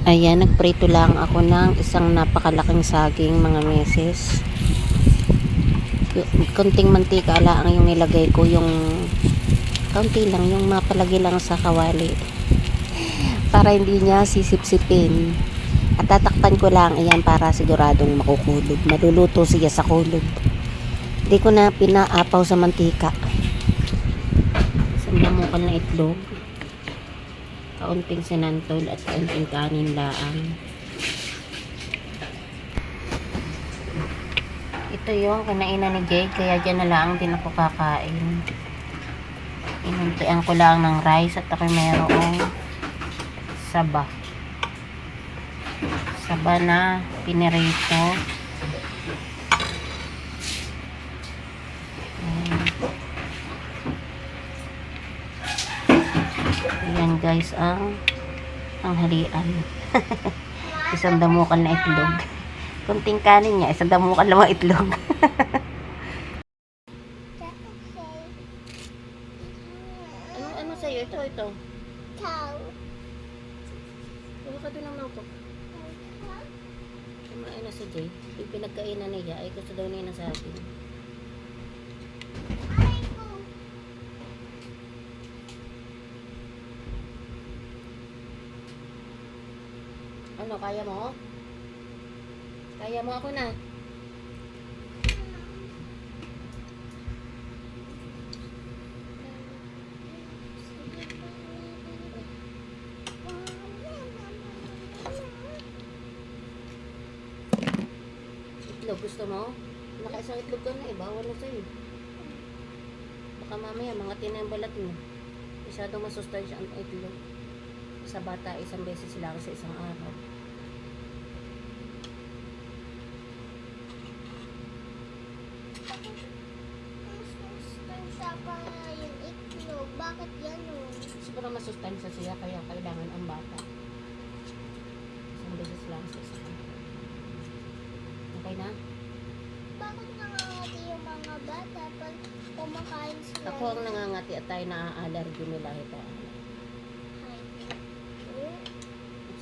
Ayan, nagprito lang ako ng isang napakalaking saging mga meses. Konting mantika lang yung nilagay ko, yung kaunti lang, yung mapalagi lang sa kawali. Para hindi niya sisip-sipin. At tatakpan ko lang, ayan, para siguradong makukulog. Maluluto siya sa kulog. Hindi ko na pinaapaw sa mantika. Isang damukal na itlog. Kaunting sinantol at kaunting kanin laang. Ito yung kinainan ni Jay, kaya dyan na lang din ako kakain. Inuntian ko lang ng rice at ako mayroong saba. Saba na pinirito. Ayan guys, ang halian. Isang damukal na itlog. Kunting kanin niya, isang damukal na mga itlog. ano sa'yo? Ito. Cow. Huwag ka doon ang mangkok. Kumain na si Jay. Yung pinagkainan niya, ay gusto daw niya na sa akin. Ano, kaya mo? Kaya mo ako na. Itlog, gusto mo? Nakaisang itlog ka na eh. Bawal na sa'yo. Baka mamaya, mga tinang balat mo. Masyadong masustansya ang itlog. Sa bata, isang beses lang sa isang araw. Masustansya pa yung itlog. Bakit gano'n? Siguro masustansya siya, kaya kailangan ang bata. Isang beses lang sa isang araw. Okay na? Bakit nangangati yung mga bata pag kumakain sila? Ako ang nangangati at tayo na-allergy nila ito.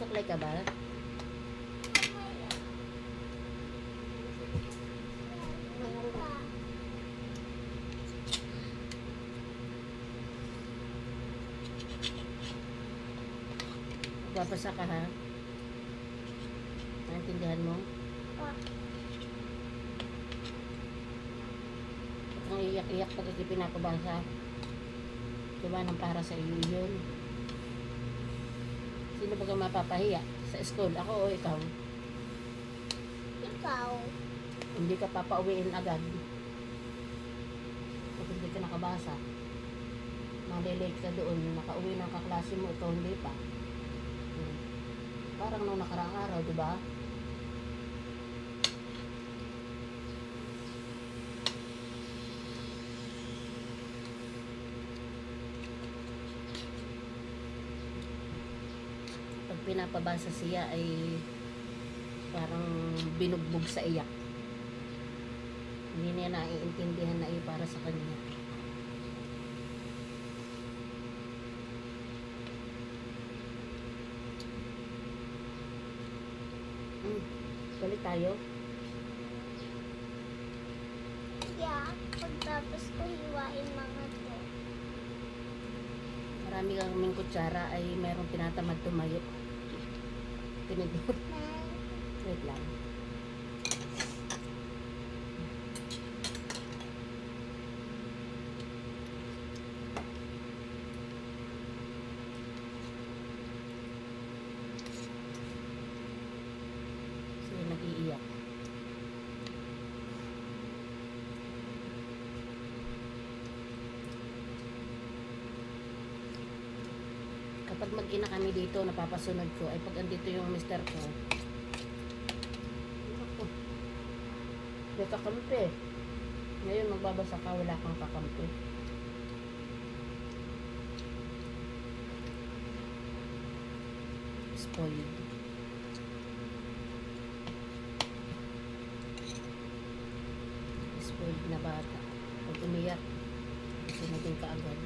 Saklay ka ba? Babasa ka ha? Naintindihan mo? Ang iyak-iyak pag pinapabasa. Diba nang para sa iyo yun? Sino ba ka mapapahiya? Sa school? Ako o ikaw? Ikaw. Hindi ka papauwiin agad. Pag hindi ka nakabasa. Malilate ka doon. Nakauwi ng kaklase mo. Ikaw hindi pa. Parang nung nakaraang araw, di ba? Pag pinapabasa siya ay parang binugbog sa iyak. Hindi niya naiintindihan na para sa kanya. Balik tayo. Yeah, pagtapos ko hiwain mga to. Marami kaming kutsara ay merong tinatamad tumayo. Tinidor. Wait lang. Sila nag-iiyak. Kapag mag-ina kami dito, napapasunod ko, ay pag andito yung mister ko, may kakampi. Ngayon magbabasa ka, wala kang kakampi. Spoiled. Spoiled na bata. Pag umiyak, sunodin ka agad.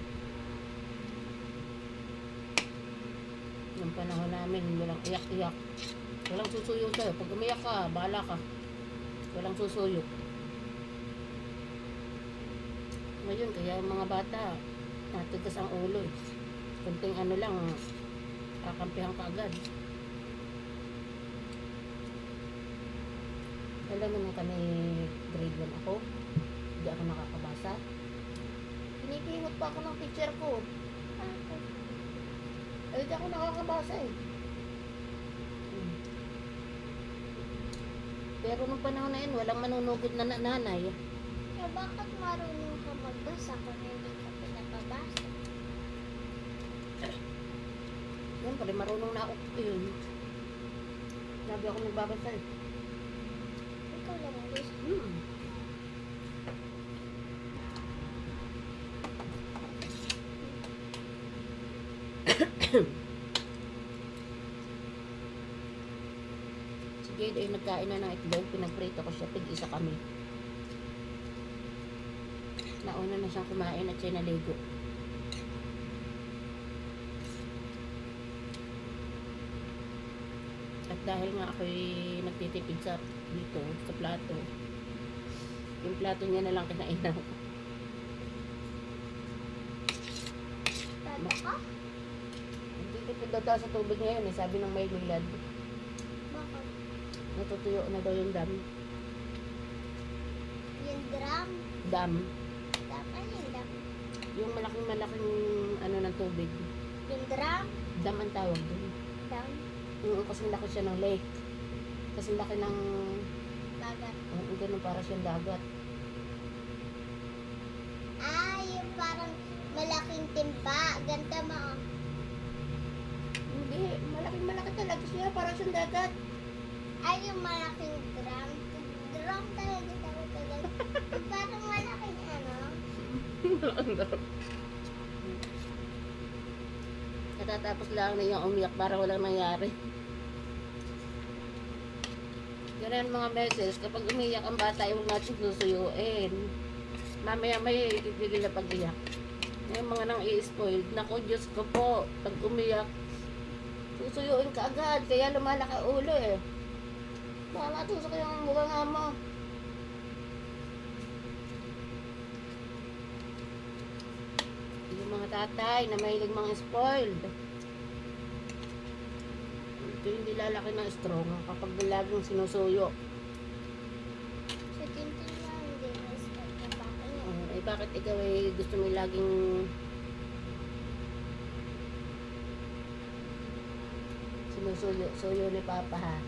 Nung panahon namin, walang iyak-iyak. Walang susuyo sa'yo. Pag umiyak ka, bahala ka. Walang susuyo. Ngayon, kaya yung mga bata, natigas ang ulo eh. Kunting ano lang, kakampihan ka agad. Alam mo nung kami grade 1 ako, hindi ako nakakabasa. Kinikingot pa ako ng teacher ko. Bakit? Eh, hindi ako nakakabasa eh. Pero nung panahon na yun, walang manunugod na nanay. Eh, bakit marunong ka magbasa kung hindi ka pinapabasa? Siyempre, marunong na ako yun. Sabi ako nagbabasa eh. Ikaw lang ang gusto. Si Jade ay nagkain na ng itlog, pinagprito ko siya, tig-isa kami. Nauna na siyang kumain at siya naligo. At dahil nga ako'y nagtitipid sa dito, sa plato, yung plato niya na lang kinainan ko. Tata ka? Nagtitipid daw tayo sa tubig ngayon eh, sabi ng may lilad. Bakit? Natutuyo na daw yung dam. Yung drum? Dam. Ano yung drum? Yung malaking ano ng tubig. Yung drum? Dam ang tawag doon. Drum? Kasing laki siya ng lake. Kasing laki ng Dagat. ganun para siyang dagat. Ah, yung parang malaking timba. Ganda mo. Oh. Hindi, malaki talaga siya para siyang dagat. Ay, yung malaking drum. Drum talaga talaga. Parang malaking ano. Katatapos lang na yung umiyak para walang nangyari. Ganun mga beses, kapag umiyak ang bata, huwag natin susuyuin. Mamaya may itigil na pag-iyak. Yung mga nang i-spoiled, naku Diyos ko po, pag umiyak, susuyuin ka agad, kaya lumalaki ulo eh. Baka matusok yung mukha mo. Yung mga tatay na mahilig mga spoiled. Ito hindi lalaki ng strong kapag laging sinusuyo. Sa tintin lang, hindi respect na baka niya. Eh bakit ikaw ay gusto mo laging sinusuyo ni Papa ha?